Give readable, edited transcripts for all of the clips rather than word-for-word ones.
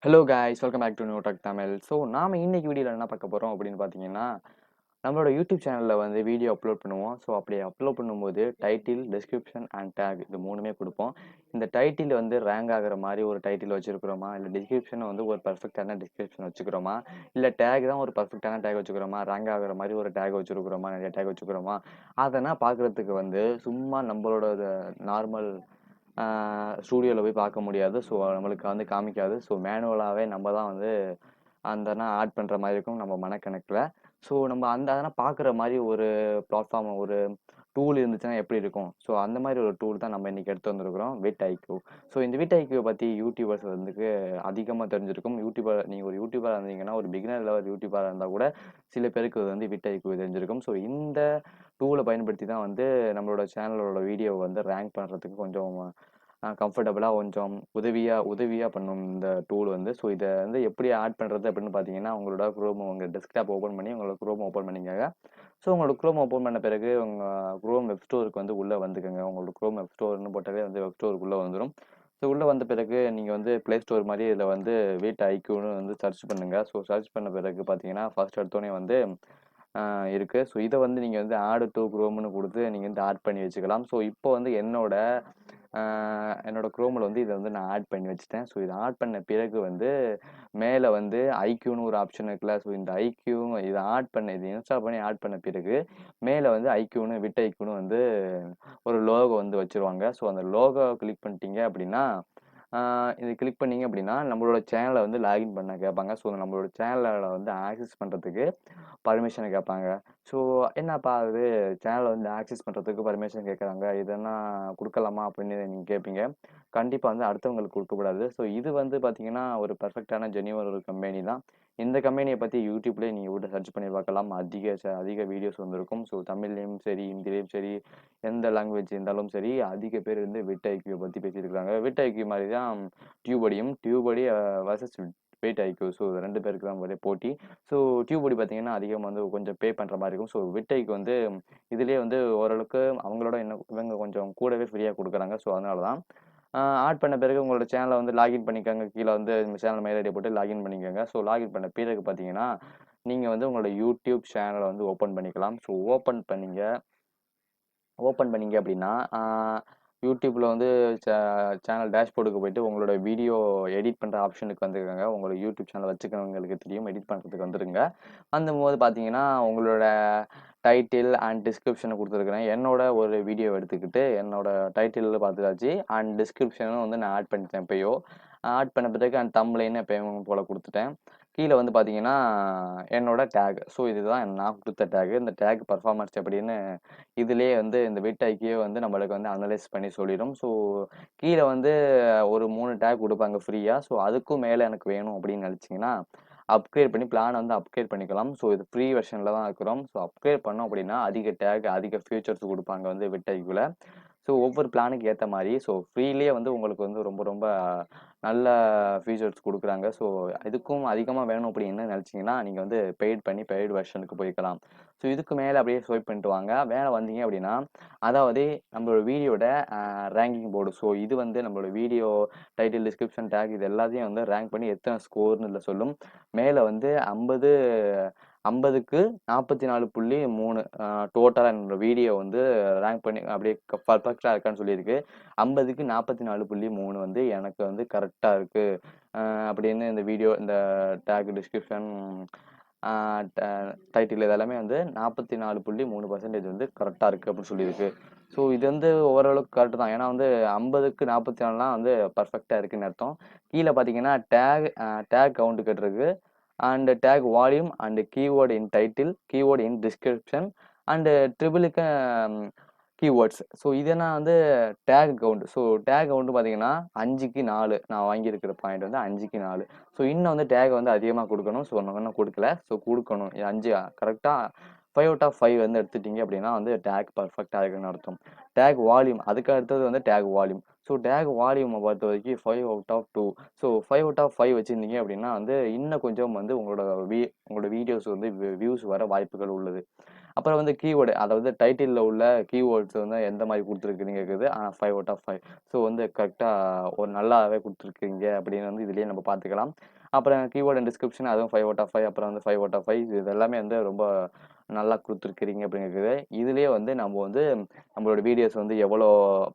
Hello guys welcome back to new tech Tamil. So நாம இன்னைக்கு வீடியோவில் என்ன பார்க்க போகிறோம் அப்படின்னு பார்த்தீங்கன்னா, நம்மளோட யூடியூப் சேனலில் வந்து வீடியோ அப்லோட் பண்ணுவோம். ஸோ அப்படி அப்லோட் பண்ணும்போது டைட்டில், டிஸ்கிரிப்ஷன் அண்ட் டேக் இது மூணுமே கொடுப்போம். இந்த டைட்டில் வந்து ரேங்க் ஆகிற மாதிரி ஒரு டைட்டில் வச்சுருக்கிறோமா, இல்லை டிஸ்கிரிப்ஷன் வந்து ஒரு பர்ஃபெக்டான டிஸ்கிரிப்ஷன் வச்சுக்கிறோமா, இல்லை டேக் தான் ஒரு பர்ஃபெக்டான டேக் வச்சுக்கிறோமா, ரேங்க் ஆகிற மாதிரி ஒரு டேக் வச்சுருக்கிறோமா, நிறைய டேக் வச்சுக்கிறோமா, அதெல்லாம் பார்க்குறதுக்கு வந்து சும்மா நம்மளோட நார்மல் ஸ்டூடியோவில் போய் பார்க்க முடியாது. ஸோ நம்மளுக்கு வந்து காமிக்காது. ஸோ மேனுவலாகவே நம்ம தான் வந்து அந்த ஆட் பண்ணுற மாதிரி இருக்கும் நம்ம மனக்கணக்கில். ஸோ நம்ம அதெல்லாம் பார்க்குற மாதிரி ஒரு பிளாட்ஃபார்ம் ஒரு டூல் இருந்துச்சுன்னா எப்படி இருக்கும். ஸோ அந்த மாதிரி ஒரு டூல் தான் நம்ம இன்னைக்கு எடுத்து வந்திருக்கிறோம், விட் ஐக்யூ. ஸோ இந்த விட் ஐக்யூ பற்றி யூடியூபர்ஸ் வந்து அதிகமாக தெரிஞ்சிருக்கும். நீங்கள் ஒரு யூடியூபராக இருந்தீங்கன்னா, ஒரு பிகினர் லெவல் யூடியூபராக இருந்தால் கூட சில பேருக்கு வந்து விட் ஐக்யூ தெரிஞ்சிருக்கும். ஸோ இந்த டூலை பயன்படுத்தி தான் வந்து நம்மளோட சேனலோட வீடியோவை வந்து ரேங்க் பண்ணுறதுக்கு கொஞ்சம் கம்ஃபர்டபுளாக கொஞ்சம் உதவியாக பண்ணும் இந்த டூல் வந்து. ஸோ இதை வந்து எப்படி ஆட் பண்ணுறது அப்படின்னு பார்த்தீங்கன்னா, உங்களோட குரோம் உங்கள் டெஸ்க்டாப் ஓப்பன் பண்ணி உங்களோட குரோம் ஓப்பன் பண்ணிக்கோங்க. ஸோ உங்களோட குரோம் ஓப்பன் பண்ண பிறகு உங்கள் குரோம் வெப் ஸ்டோருக்கு வந்து உள்ளே வந்துக்கோங்க. உங்களோட குரோம் வெப் ஸ்டோர்னு போட்டாலே வந்து வெப் ஸ்டோருக்குள்ளே வந்துடும். ஸோ உள்ளே வந்த பிறகு நீங்கள் வந்து ப்ளே ஸ்டோர் மாதிரி இதில் வந்து விட் ஐக்யூன்னு வந்து சர்ச் பண்ணுங்கள். ஸோ சர்ச் பண்ண பிறகு பார்த்தீங்கன்னா ஃபர்ஸ்ட் எடுத்தோடனே வந்து இருக்குது. ஸோ இதை வந்து நீங்கள் வந்து ஆட் டு குரோம்னு கொடுத்து நீங்கள் வந்து ஆட் பண்ணி வச்சுக்கலாம். ஸோ இப்போ வந்து என்னோட குரோமில் வந்து இதை வந்து நான் ஆட் பண்ணி வச்சுட்டேன். ஸோ இதை ஆட் பண்ண பிறகு வந்து மேலே வந்து ஐக்யூன்னு ஒரு ஆப்ஷன் இருக்குல்ல. ஸோ இந்த ஐக்யூ இதை இதை இன்ஸ்டால் பண்ணி ஆட் பண்ண பிறகு மேலே வந்து ஐக்யூன்னு விட் ஐக்யூன்னு வந்து ஒரு லோகோ வந்து வச்சுருவாங்க. ஸோ அந்த லோகோ கிளிக் பண்ணிட்டீங்க அப்படின்னா, இது கிளிக் பண்ணீங்க அப்படின்னா நம்மளோட சேனலை வந்து லாகின் பண்ண கேட்பாங்க. ஸோ நம்மளோட சேனலில் வந்து ஆக்சஸ் பண்ணுறதுக்கு பர்மிஷனை கேட்பாங்க. ஸோ என்னப்பா அது சேனலை வந்து ஆக்சஸ் பண்ணுறதுக்கு பர்மிஷன் கேட்குறாங்க, இதெல்லாம் கொடுக்கலாமா அப்படின்னு நீங்கள் கேட்பீங்க. கண்டிப்பாக வந்து அடுத்தவங்களுக்கு கொடுக்கக்கூடாது. ஸோ இது வந்து பார்த்தீங்கன்னா ஒரு பர்ஃபெக்டான ஜென்யூன் ஒரு கம்பெனி தான். இந்த கம்பெனியை பற்றி யூடியூப்லேயே நீங்கள் விட்டு சர்ச் பண்ணி பார்க்கலாம். அதிக வீடியோஸ் வந்திருக்கும். ஸோ தமிழ்லேயும் சரி, ஹிந்திலையும் சரி, எந்த லாங்குவேஜ் இருந்தாலும் சரி, அதிக பேர் வந்து விட் ஐக்யூ பற்றி பேசியிருக்காங்க. விட் ஐக்யூ மாதிரி தான் டியூபடி வர்சஸ் விட் ஐக்யூ. ஸோ ரெண்டு பேருக்கு தான் ஒரே போட்டி. ஸோ டியூபடி பார்த்தீங்கன்னா அதிகமாக வந்து கொஞ்சம் பே பண்ணுற மாதிரி இருக்கும். ஸோ விட் ஐக்யூ வந்து இதுலேயே வந்து ஓரளவுக்கு அவங்களோட இவங்க கொஞ்சம் கூடவே ஃப்ரீயாக கொடுக்குறாங்க. ஸோ அதனால தான் ஆட் பண்ண பிறகு உங்களோட சேனலை வந்து லாகின் பண்ணிக்கோங்க. கீழே வந்து சேனல் மெயில் ஐடி போட்டு லாகின் பண்ணிக்கோங்க. ஸோ லாகின் பண்ண பிறகு பார்த்தீங்கன்னா நீங்கள் வந்து உங்களோட யூடியூப் சேனலை வந்து ஓப்பன் பண்ணிக்கலாம். ஸோ ஓப்பன் பண்ணீங்க அப்படின்னா யூடியூப்பில் வந்து சேனல் டேஷ்போர்டுக்கு போயிட்டு உங்களோட வீடியோ எடிட் பண்ணுற ஆப்ஷனுக்கு வந்துருக்காங்க. உங்களோட யூடியூப் சேனல் வச்சுக்கிறவங்களுக்கு தெரியும், எடிட் பண்ணுறதுக்கு வந்துருங்க. அந்த போது பார்த்தீங்கன்னா உங்களோட டைட்டில் அண்ட் டிஸ்கிரிப்ஷனை கொடுத்துருக்குறேன். என்னோட ஒரு வீடியோ எடுத்துக்கிட்டு என்னோட டைட்டிலில் பார்த்துட்டாச்சு அண்ட் டிஸ்கிரிப்ஷனும் வந்து நான் ஆட் பண்ணிட்டேன். எப்பயோ ஆட் பண்ண பிறகு அண்ட் தம்ப்லைன்னு எப்பயும் போல் கொடுத்துட்டேன். கீழே வந்து பார்த்தீங்கன்னா என்னோட டேக். ஸோ இதுதான் நான் கொடுத்த டேக். இந்த டேக் பர்ஃபார்மன்ஸ் எப்படின்னு இதுலேயே வந்து இந்த விட் ஐக்கியே வந்து நம்மளுக்கு வந்து அனலைஸ் பண்ணி சொல்லிடும். ஸோ கீழே வந்து ஒரு 3 டேக் கொடுப்பாங்க ஃப்ரீயாக. ஸோ அதுக்கும் மேலே எனக்கு வேணும் அப்படின்னு நினச்சிங்கன்னா அப்கிரேட் பண்ணி பிளானை வந்து அப்கிரேட் பண்ணிக்கலாம். ஸோ இது ஃப்ரீ வெர்ஷனில் தான் இருக்கிறோம். ஸோ அப்கிரேட் பண்ணோம் அப்படின்னா அதிக டேக் அதிக ஃபியூச்சர்ஸ் கொடுப்பாங்க வந்து விட் ஐக்கியூவில். ஸோ ஒவ்வொரு பிளானுக்கு ஏற்ற மாதிரி ஸோ ஃப்ரீலேயே வந்து உங்களுக்கு வந்து ரொம்ப ரொம்ப நல்ல ஃபீச்சர்ஸ் கொடுக்குறாங்க. ஸோ இதுக்கும் அதிகமாக வேணும் அப்படின்னு நினச்சிங்கன்னா நீங்கள் வந்து பெய்டு வெர்ஷனுக்கு போய்க்கலாம். ஸோ இதுக்கு மேலே அப்படியே ஸ்வைப் பண்ணிட்டு வாங்க. மேலே வந்தீங்க அப்படின்னா அதாவது நம்மளோட வீடியோட ரேங்கிங் போர்டு. ஸோ இது வந்து நம்மளோட வீடியோ டைட்டில், டிஸ்கிரிப்ஷன், டேக் இது எல்லாத்தையும் வந்து ரேங்க் பண்ணி எத்தனை ஸ்கோர்னு இதில் சொல்லும். மேலே வந்து 50க்கு 44.3 டோட்டலாக என்னோட வீடியோ வந்து ரேங்க் பண்ணி அப்படியே பர்ஃபெக்டாக இருக்கான்னு சொல்லியிருக்கு. 50க்கு 44.3 வந்து எனக்கு வந்து கரெக்டாக இருக்குது அப்படின்னு இந்த வீடியோ இந்த டேக், டிஸ்கிரிப்ஷன், டைட்டில் இதெல்லாமே வந்து 44.3% வந்து கரெக்டாக இருக்குது அப்படின்னு சொல்லியிருக்கு. ஸோ இது வந்து ஓரளவுக்கு கரெக்டு தான். ஏன்னா வந்து 50க்கு 44லாம் வந்து பர்ஃபெக்டாக இருக்குன்னு அர்த்தம். கீழே பார்த்தீங்கன்னா டேக் கவுண்ட் கேட்டிருக்கு and tag volume and keyword in title, keyword in description and ட்ரிபிளுக்கு கீவேர்ட்ஸ். ஸோ இதெல்லாம் வந்து tag count. So tag count பார்த்தீங்கன்னா 5க்கு 4 நான் வாங்கியிருக்கிற பாயிண்ட் வந்து 5க்கு 4. ஸோ இன்னும் வந்து டேக் வந்து அதிகமாக கொடுக்கணும். ஸோ நான் இன்னும் கொடுக்கல. ஸோ கொடுக்கணும். 5 கரெக்டாக 5 அவுட் ஆஃப் 5 வந்து எடுத்துட்டீங்க அப்படின்னா வந்து டேக் பர்ஃபெக்டாக இருக்குன்னு அர்த்தம். டேக் வால்யூம் அதுக்கு அடுத்தது வந்து டேக் வால்யூம். ஸோ டேக் வால்யூமை பொறுத்த வரைக்கும் 5/2. ஸோ 5/5 வச்சுருந்தீங்க அப்படின்னா வந்து இன்னும் கொஞ்சம் வந்து உங்களோட வீடியோஸ் வந்து வியூஸ் வர வாய்ப்புகள் உள்ளது. அப்புறம் வந்து கீவேர்டு, அதாவது டைட்டிலில் உள்ள கீவேர்ட்ஸ் வந்து எந்த மாதிரி கொடுத்துருக்குன்னு கேட்குது. 5/5. ஸோ வந்து கரெக்டாக ஒரு நல்லாவே கொடுத்துருக்கீங்க அப்படின்னு வந்து இதுலேயே நம்ம பார்த்துக்கலாம். அப்புறம் கீவேர்டு அண்ட் டிஸ்கிரிப்ஷன் அதுவும் 5/5. அப்புறம் வந்து 5/5 இது எல்லாமே வந்து ரொம்ப நல்லா கொடுத்துருக்கிறீங்க அப்படிங்கிறது. இதுலேயே வந்து நம்ம வந்து நம்மளோட வீடியோஸ் வந்து எவ்வளோ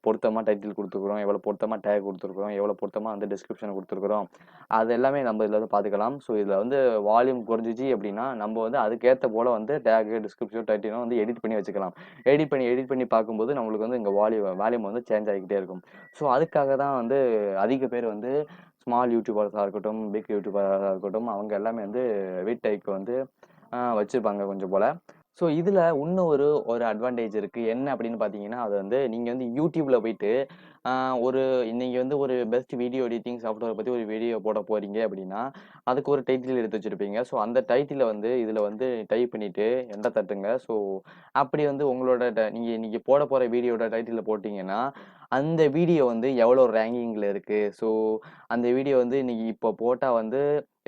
பொருத்தமாக டைட்டில் கொடுத்துருக்குறோம், எவ்வளோ பொருத்தமாக டேக் கொடுத்துருக்குறோம், எவ்வளோ பொருத்தமாக வந்து டிஸ்கிரிப்ஷன் கொடுத்துருக்குறோம், அது எல்லாமே நம்ம இதில் வந்து பார்த்துக்கலாம். ஸோ இதில் வந்து வால்யூம் குறைஞ்சிச்சு அப்படின்னா நம்ம வந்து அதுக்கேற்ற போல் வந்து டேகு, டிஸ்கிரிப்ஷன், டைட்டிலும் வந்து எடிட் பண்ணி வச்சுக்கலாம். எடிட் பண்ணி பார்க்கும்போது நம்மளுக்கு வந்து இங்கே வால்யூம் வந்து சேஞ்ச் ஆகிக்கிட்டே இருக்கும். ஸோ அதுக்காக தான் வந்து அதிக பேர் வந்து ஸ்மால் யூடியூபர்ஸாக இருக்கட்டும், பிக் யூடியூபராக இருக்கட்டும், அவங்க எல்லாமே வந்து வீட்டைக்கு வந்து வச்சுருப்பாங்க கொஞ்சம் போல். ஸோ இதில் இன்னும் ஒரு அட்வான்டேஜ் இருக்குது. என்ன அப்படின்னு பார்த்தீங்கன்னா, அது வந்து நீங்கள் வந்து யூடியூப்பில் போயிட்டு ஒரு நீங்கள் வந்து ஒரு பெஸ்ட் வீடியோ எடிட்டிங் சாஃப்ட்வேரை பற்றி ஒரு வீடியோ போட போகிறீங்க அப்படின்னா, அதுக்கு ஒரு டைட்டில் எடுத்து வச்சுருப்பீங்க. ஸோ அந்த டைட்டிலை வந்து இதில் வந்து டைப் பண்ணிவிட்டு என்டர் தட்டுங்க. ஸோ அப்படி வந்து உங்களோட நீங்கள் போட போகிற வீடியோட டைட்டிலில் போட்டிங்கன்னா, அந்த வீடியோ வந்து எவ்வளோ ரேங்கிங்கில் இருக்குது. ஸோ அந்த வீடியோ வந்து இன்னைக்கு இப்போ போட்டால் வந்து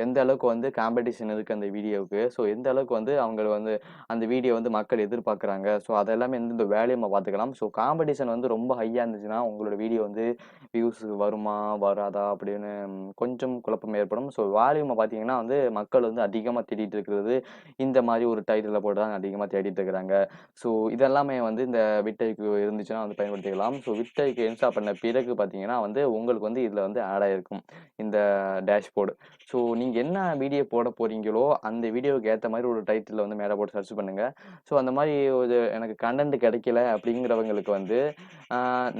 எந்த அளவுக்கு வந்து காம்படிஷன் இருக்குது அந்த வீடியோவுக்கு. ஸோ எந்த அளவுக்கு வந்து அவங்க வந்து அந்த வீடியோ வந்து மக்கள் எதிர்பார்க்குறாங்க. ஸோ அதெல்லாமே வந்து இந்த வேல்யூமை பார்த்துக்கலாம். ஸோ காம்படிஷன் வந்து ரொம்ப ஹையாக இருந்துச்சுன்னா உங்களோட வீடியோ வந்து வியூஸ் வருமா வராதா அப்படின்னு கொஞ்சம் குழப்பம் ஏற்படும். ஸோ வால்யூமை பார்த்தீங்கன்னா வந்து மக்கள் வந்து அதிகமாக தேடிட்டு இருக்கிறது இந்த மாதிரி ஒரு டைட்டிலில் போட்டு தான் அதிகமாக தேடிட்டு இருக்கிறாங்க. ஸோ இதெல்லாமே வந்து இந்த விட்டைக்கு இருந்துச்சுன்னா வந்து பயன்படுத்திக்கலாம். ஸோ விட்டைக்கு இன்ஸ்டால் பண்ண பிறகு பார்த்தீங்கன்னா வந்து உங்களுக்கு வந்து இதில் வந்து ஆட் ஆகிருக்கும் இந்த டேஷ்போர்டு. ஸோ நீங்கள் என்ன வீடியோ போட போகிறீங்களோ அந்த வீடியோவுக்கு ஏற்ற மாதிரி ஒரு டைட்டிலில் வந்து மேலே போட்டு சர்ச் பண்ணுங்கள். ஸோ அந்த மாதிரி ஒரு எனக்கு கண்டென்ட் கிடைக்கல அப்படிங்கிறவங்களுக்கு வந்து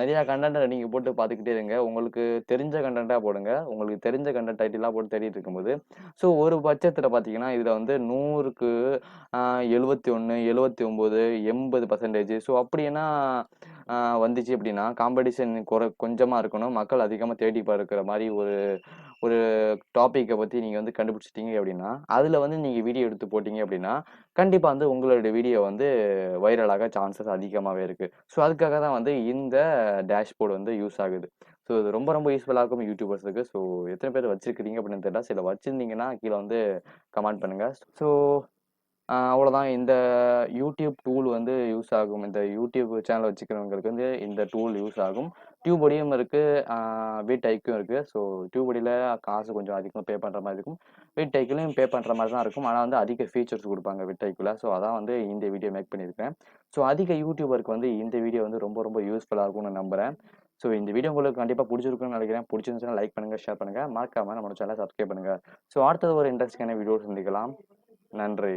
நிறையா கண்டென்ட்டை நீங்கள் போட்டு பார்த்துக்கிட்டே இருங்க. உங்களுக்கு தெரிஞ்ச கண்டென்ட்டாக போடுங்க. உங்களுக்கு தெரிஞ்ச கண்டென்ட் டைட்டிலாக போட்டு தேடிட்டு இருக்கும்போது ஸோ ஒரு பட்சத்தில் பார்த்தீங்கன்னா இதில் வந்து 100க்கு 71, 79, 80%. ஸோ அப்படின்னா வந்துச்சு அப்படின்னா காம்படிஷன் கொஞ்சமாக இருக்கணும். மக்கள் அதிகமாக தேடி பார்க்குற மாதிரி ஒரு ஒரு டாப்பிக்கை பற்றி நீங்கள் வந்து கண்டுபிடிச்சிட்டீங்க அப்படின்னா அதில் வந்து நீங்கள் வீடியோ எடுத்து போட்டிங்க அப்படின்னா கண்டிப்பாக வந்து உங்களோட வீடியோ வந்து வைரலாக சான்சஸ் அதிகமாகவே இருக்குது. ஸோ அதுக்காக தான் வந்து இந்த டேஷ்போர்டு வந்து யூஸ் ஆகுது. ஸோ இது ரொம்ப ரொம்ப யூஸ்ஃபுல்லாக இருக்கும் யூடியூபர்ஸுக்கு. ஸோ எத்தனை பேர் வச்சிருக்கிறீங்க அப்படின்னு தெரியல. சில வச்சுருந்தீங்கன்னா கீழே வந்து கமெண்ட் பண்ணுங்கள். ஸோ அவ்வளோதான். இந்த யூடியூப் டூல் வந்து யூஸ் ஆகும். இந்த யூடியூப் சேனல் வச்சுக்கிறவங்களுக்கு வந்து இந்த டூல் யூஸ் ஆகும். டியூபடியும் இருக்குது, வீட்டைக்கும் இருக்குது. ஸோ டியூபடியில் காசு கொஞ்சம் அதிகமாக பே பண்ணுற மாதிரி இருக்கும். வீட்டைக்குலையும் பே பண்ணுற மாதிரி தான் இருக்கும். ஆனால் வந்து அதிக ஃபீச்சர்ஸ் கொடுப்பாங்க வீட்டைக்குள்ள. ஸோ அதான் வந்து இந்த வீடியோ மேக் பண்ணியிருக்கேன். ஸோ அதிக யூடியூபருக்கு வந்து இந்த வீடியோ வந்து ரொம்ப ரொம்ப யூஸ்ஃபுல்லாக இருக்கும்னு நான் நம்புகிறேன். ஸோ இந்த வீடியோ உங்களுக்கு கண்டிப்பாக பிடிச்சிருக்குன்னு நினைக்கிறேன். பிடிச்சிருந்துச்சுன்னா லைக் பண்ணுங்கள், ஷேர் பண்ணுங்கள், மறக்காமல் நம்மளோட சேனலை சப்ஸ்கிரைப் பண்ணுங்கள். ஸோ அடுத்தது ஒரு இன்ட்ரெஸ்டிங்கான வீடியோ சந்திக்கலாம். நன்றி.